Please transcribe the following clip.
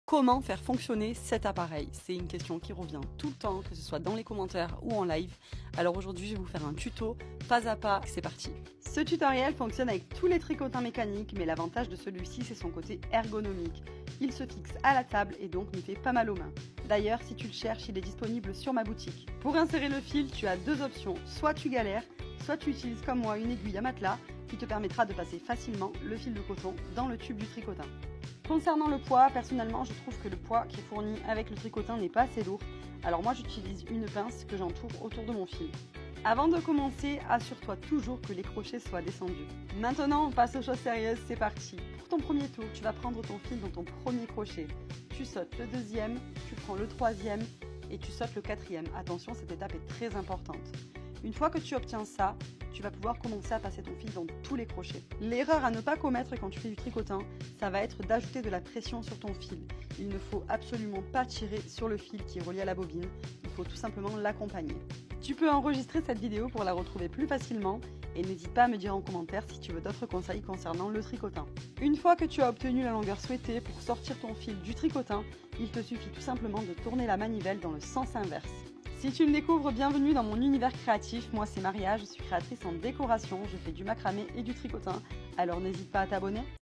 Comment faire fonctionner cet appareil? C'est une question qui revient tout le temps, que ce soit dans les commentaires ou en live. Alors aujourd'hui, je vais vous faire un tuto pas à pas, c'est parti. Ce tutoriel fonctionne avec tous les tricotins mécaniques, mais l'avantage de celui-ci, c'est son côté ergonomique. Il se fixe à la table et donc ne fait pas mal aux mains. D'ailleurs, si tu le cherches, il est disponible sur ma boutique. Pour insérer le fil, tu as deux options. Soit tu galères, soit tu utilises comme moi une aiguille à matelas qui te permettra de passer facilement le fil de coton dans le tube du tricotin. Concernant le poids, personnellement, je trouve que le poids qui est fourni avec le tricotin n'est pas assez lourd. Alors moi, j'utilise une pince que j'entoure autour de mon fil. Avant de commencer, assure-toi toujours que les crochets soient descendus. Maintenant, on passe aux choses sérieuses, c'est parti. Pour ton premier tour, tu vas prendre ton fil dans ton premier crochet. Tu sautes le deuxième, tu prends le troisième et tu sautes le quatrième. Attention, cette étape est très importante. Une fois que tu obtiens ça, tu vas pouvoir commencer à passer ton fil dans tous les crochets. L'erreur à ne pas commettre quand tu fais du tricotin, ça va être d'ajouter de la pression sur ton fil. Il ne faut absolument pas tirer sur le fil qui est relié à la bobine, il faut tout simplement l'accompagner. Tu peux enregistrer cette vidéo pour la retrouver plus facilement et n'hésite pas à me dire en commentaire si tu veux d'autres conseils concernant le tricotin. Une fois que tu as obtenu la longueur souhaitée pour sortir ton fil du tricotin, il te suffit tout simplement de tourner la manivelle dans le sens inverse. Si tu me découvres, bienvenue dans mon univers créatif. Moi, c'est Maria, je suis créatrice en décoration, je fais du macramé et du tricotin. Alors n'hésite pas à t'abonner.